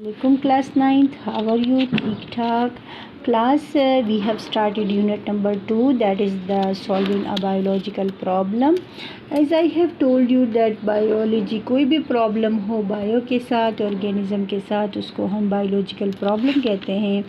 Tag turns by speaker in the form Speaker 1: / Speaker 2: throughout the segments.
Speaker 1: Welcome class 9th. How are you? ठीक ठाक class. We have started unit number 2, that is the solving a biological problem. As I have told you that biology कोई भी problem हो bio के साथ organism के साथ उसको हम biological problem कहते हैं.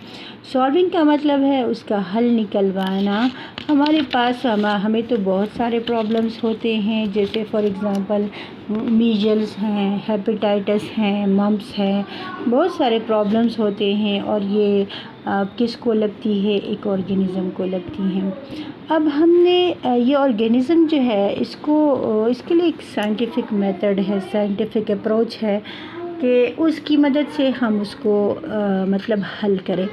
Speaker 1: Solving का मतलब है उसका हल निकलवाना. हमारे पास हमें तो बहुत सारे प्रॉब्लम्स होते हैं, जैसे फॉर एग्ज़ाम्पल मीजल्स हैं, हेपेटाइटिस हैं, मम्प्स हैं, बहुत सारे प्रॉब्लम्स होते हैं और ये किसको लगती है, एक ऑर्गेनिज़म को लगती हैं. अब हमने ये ऑर्गेनिज़म जो है इसके लिए एक साइंटिफिक मेथड है, साइंटिफिक अप्रोच है कि उसकी मदद से हम उसको मतलब हल करें.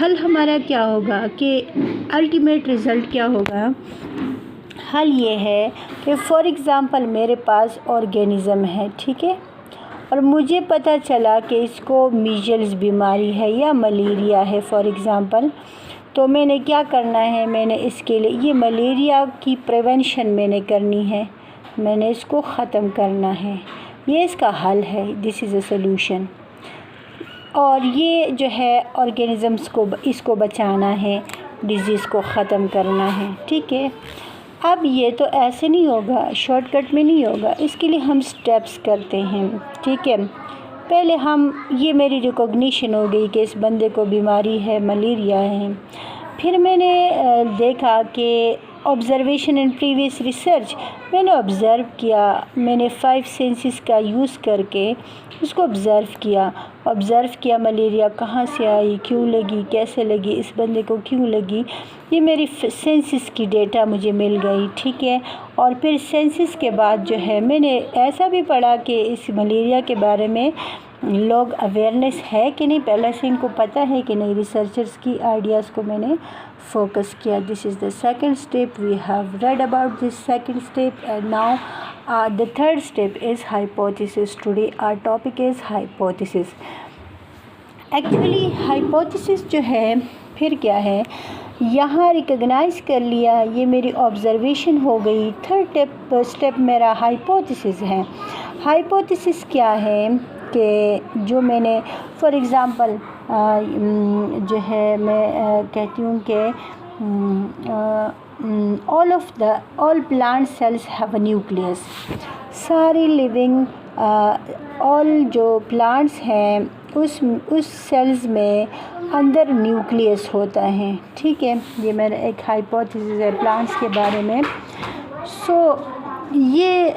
Speaker 1: हल हमारा क्या होगा कि अल्टीमेट रिज़ल्ट क्या होगा. हल ये है कि फॉर एग्ज़ाम्पल मेरे पास ऑर्गेनिज़म है, ठीक है, और मुझे पता चला कि इसको मीजल्स बीमारी है या मलेरिया है फॉर एग्ज़ाम्पल. तो मैंने क्या करना है, मैंने इसके लिए ये मलेरिया की प्रिवेंशन मैंने करनी है, मैंने इसको ख़त्म करना है. ये इसका हल है, दिस इज़ अ सॉल्यूशन. और ये जो है ऑर्गेनिज़म्स को इसको बचाना है, डिज़ीज़ को ख़त्म करना है, ठीक है. अब ये तो ऐसे नहीं होगा, शॉर्टकट में नहीं होगा, इसके लिए हम स्टेप्स करते हैं, ठीक है. पहले हम ये मेरी रिकॉग्निशन हो गई कि इस बंदे को बीमारी है, मलेरिया है. फिर मैंने देखा कि ऑब्ज़र्वेशन एंड प्रीवियस रिसर्च, मैंने ऑब्ज़र्व किया, मैंने 5 सेंसेस का यूज़ करके उसको ऑब्ज़र्व किया मलेरिया कहाँ से आई, क्यों लगी, कैसे लगी, इस बंदे को क्यों लगी. ये मेरी सेंसेस की डेटा मुझे मिल गई, ठीक है. और फिर सेंसेस के बाद जो है मैंने ऐसा भी पढ़ा कि इस मलेरिया के बारे में लोग अवेयरनेस है कि नहीं, पहले से इनको पता है कि नहीं. रिसर्चर्स की आइडियाज़ को मैंने फोकस किया. This is the second step. We have read about this second step and now the third step is hypothesis. Today our topic is hypothesis. Actually hypothesis जो है फिर क्या है, यहाँ रिकग्नाइज़ कर लिया, ये मेरी ऑब्ज़र्वेशन हो गई. थर्ड स्टेप मेरा हाइपोथेसिस है. हाइपोथेसिस क्या है कि जो मैंने फॉर एग्ज़ाम्पल जो है मैं कहती हूँ कि all plant cells have a nucleus. सारी लिविंग ऑल जो प्लांट्स हैं उस सेल्स में अंदर न्यूक्लियस होता है, ठीक है. ये मेरा एक हाइपोथेसिस है प्लांट्स के बारे में. ये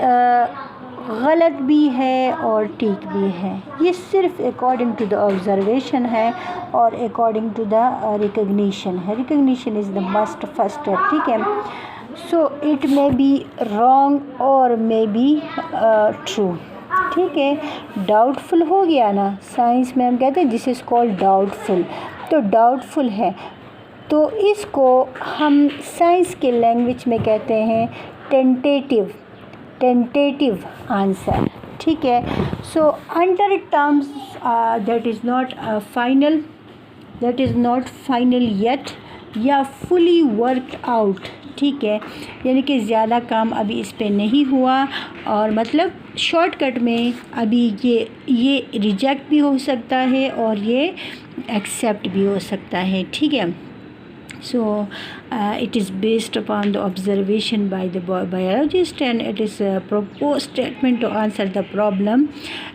Speaker 1: गलत भी है और ठीक भी है. ये सिर्फ अकॉर्डिंग टू द ऑब्ज़र्वेशन है और अकॉर्डिंग टू द रिकग्निशन है. Recognition is the must first step, ठीक है. इट मे बी रॉन्ग और मे बी ट्रू, ठीक है. डाउटफुल हो गया ना, साइंस में हम कहते हैं दिस इज़ कॉल्ड डाउटफुल. तो डाउटफुल है तो इसको हम साइंस के लैंग्वेज में कहते हैं टेंटेटिव आंसर, ठीक है. Under terms that is not final yet या फुली वर्क आउट, ठीक है. यानी कि ज़्यादा काम अभी इस पे नहीं हुआ और मतलब शॉर्टकट में अभी ये रिजेक्ट भी हो सकता है और ये एक्सेप्ट भी हो सकता है, ठीक है. It is based upon the observation by the biologist and it is a proposed statement to answer the problem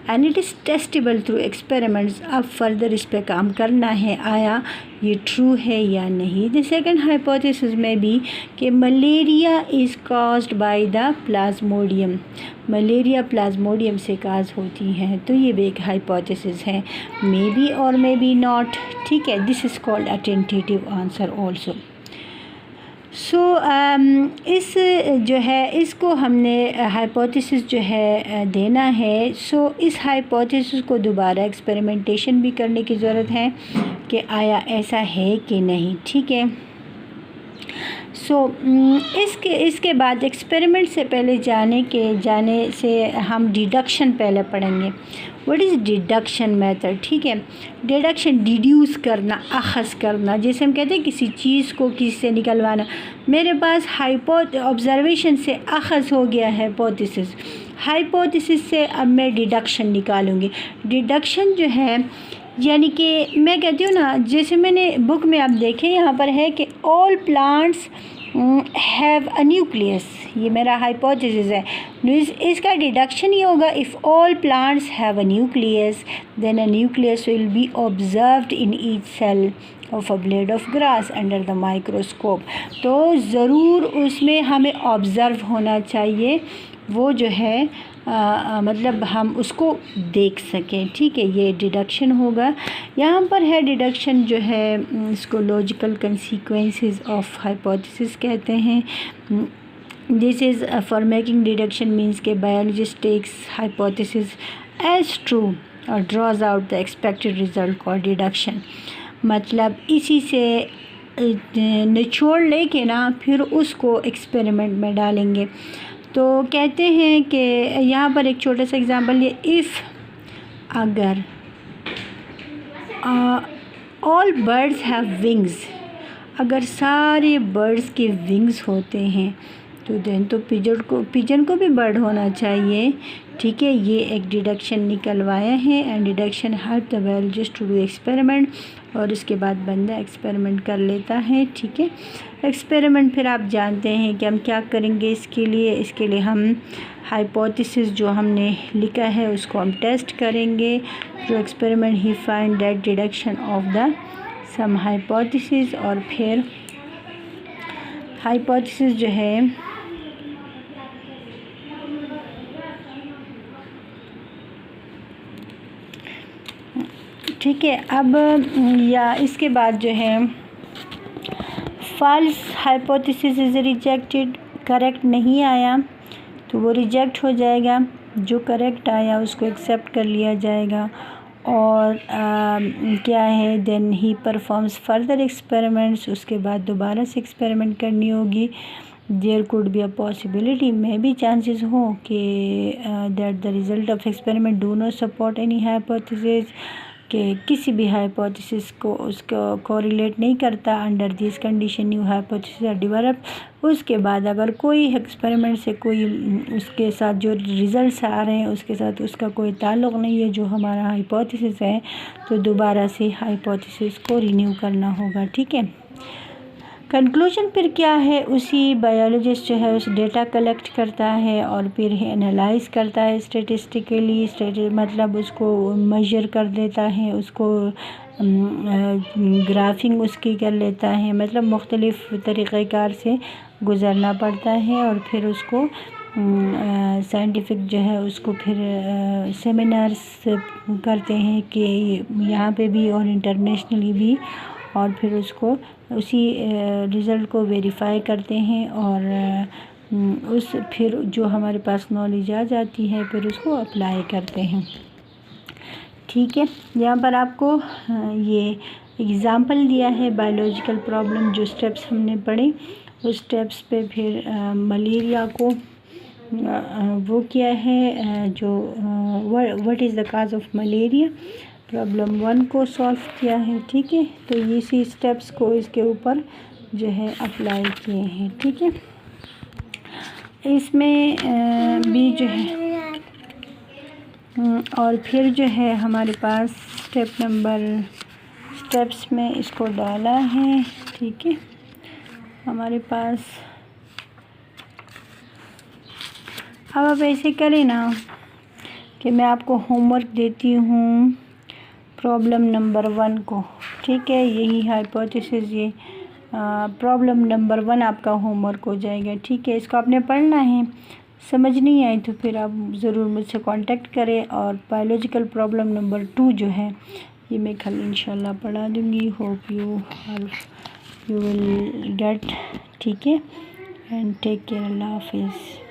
Speaker 1: and it is testable through experiments. अब further इस पे काम करना है, आया ये ट्रू है या नहीं. The second hypothesis में भी कि malaria is caused by the plasmodium. Malaria Plasmodium से काज होती है, तो ये भी एक हाइपोथेसिस है. मे बी और मे बी नॉट, ठीक है. This is called a tentative answer also. इस जो है इसको हमने हाइपोथेसिस जो है देना है. इस हाइपोथेसिस को दोबारा एक्सपेरिमेंटेशन भी करने की ज़रूरत है कि आया ऐसा है कि नहीं, ठीक है. इसके बाद एक्सपेरिमेंट से पहले जाने से हम डिडक्शन पहले पढ़ेंगे. व्हाट इज़ डिडक्शन मेथड, ठीक है. डिडक्शन डिड्यूस करना, अख़ज़ करना, जैसे हम कहते हैं किसी चीज़ को किसी से निकलवाना. मेरे पास ऑब्ज़र्वेशन से अख़ज़ हो गया हाइपोथेसिस से अब मैं डिडक्शन निकालूँगी. डिडक्शन जो है यानी कि मैं कहती हूँ ना, जैसे मैंने बुक में आप देखें यहाँ पर है कि all plants have a nucleus, ये मेरा हाइपोथेसिस है। इसका डिडक्शन ये होगा, if all plants have a nucleus then a nucleus will be observed in each cell of a blade of grass under the microscope. तो ज़रूर उसमें हमें ऑब्ज़र्व होना चाहिए, वो जो है मतलब हम उसको देख सकें, ठीक है। ये डिडक्शन होगा। यहाँ पर है डिडक्शन जो है, इसको लॉजिकल कंसीक्वेंसेस ऑफ हाइपोथेसिस कहते हैं। This is for making deduction means के biologist takes hypothesis as true और draws out the expected result called deduction. मतलब इसी से निचोड़ लेके ना फिर उसको एक्सपेरिमेंट में डालेंगे। तो कहते हैं कि यहाँ पर एक छोटा सा एग्जांपल, ये इफ़ अगर ऑल बर्ड्स हैव विंग्स, अगर सारे बर्ड्स के विंग्स होते हैं तो देन तो पिजन को भी बर्ड होना चाहिए, ठीक है। ये एक डिडक्शन निकलवाया है and deduction help the biologist to do experiment, और इसके बाद बंदा एक्सपेरिमेंट कर लेता है, ठीक है। एक्सपेरिमेंट फिर आप जानते हैं कि हम क्या करेंगे इसके लिए हम हाइपोथेसिस जो हमने लिखा है उसको हम टेस्ट करेंगे। जो एक्सपेरिमेंट ही find that deduction of the some hypothesis, और फिर हाइपोथेसिस जो है ठीक है। अब या इसके बाद जो है false hypothesis is rejected, correct नहीं आया तो वो रिजेक्ट हो जाएगा, जो करेक्ट आया उसको एक्सेप्ट कर लिया जाएगा। और क्या है, then he performs further experiments, उसके बाद दोबारा से एक्सपेरिमेंट करनी होगी। There could be a possibility, में भी चांसेस हो कि that the result of experiment do not support any hypothesis, कि किसी भी हाइपोथेसिस को उसको कोरिलेट नहीं करता। Under this condition new hypothesis are develop, उसके बाद अगर कोई एक्सपेरिमेंट से कोई उसके साथ जो रिजल्ट्स आ रहे हैं उसके साथ उसका कोई ताल्लुक़ नहीं है जो हमारा हाइपोथेसिस है, तो दोबारा से हाइपोथेसिस को रिन्यू करना होगा, ठीक है। कंक्लूजन फिर क्या है, उसी बायोलॉजिस्ट जो है उस डेटा कलेक्ट करता है और फिर एनालाइज करता है स्टेटिस्टिकली, मतलब उसको मेजर कर देता है, उसको ग्राफिंग उसकी कर लेता है, मतलब मुख्तलिफ़ तरीक़ेकार से गुज़रना पड़ता है। और फिर उसको साइंटिफिक जो है उसको फिर सेमिनार्स करते हैं कि यहाँ पे भी और इंटरनेशनली भी, और फिर उसको उसी रिज़ल्ट को वेरीफाई करते हैं और फिर जो हमारे पास नॉलेज आ जाती है फिर उसको अप्लाई करते हैं, ठीक है। यहाँ पर आपको ये एग्ज़ाम्पल दिया है बायोलॉजिकल प्रॉब्लम, जो स्टेप्स हमने पढ़े उस स्टेप्स पे फिर मलेरिया को वो किया है, जो what is the cause of malaria, problem 1 को सॉल्व किया है, ठीक है। तो इसी स्टेप्स को इसके ऊपर जो है अप्लाई किए हैं, ठीक है। इसमें भी जो है और फिर जो है हमारे पास स्टेप्स में इसको डाला है, ठीक है। हमारे पास अब आप ऐसे करें ना कि मैं आपको होमवर्क देती हूँ प्रॉब्लम नंबर 1 को, ठीक है। यही हाइपोथेसिस, ये प्रॉब्लम नंबर 1 आपका होमवर्क हो जाएगा, ठीक है। इसको आपने पढ़ना है, समझ नहीं आई तो फिर आप ज़रूर मुझसे कांटेक्ट करें। और बायोलॉजिकल प्रॉब्लम नंबर 2 जो है ये मैं कल इंशाल्लाह पढ़ा दूँगी। होप यू विल गेट, ठीक है। एंड टेक केयर, अल्लाह हाफिज़।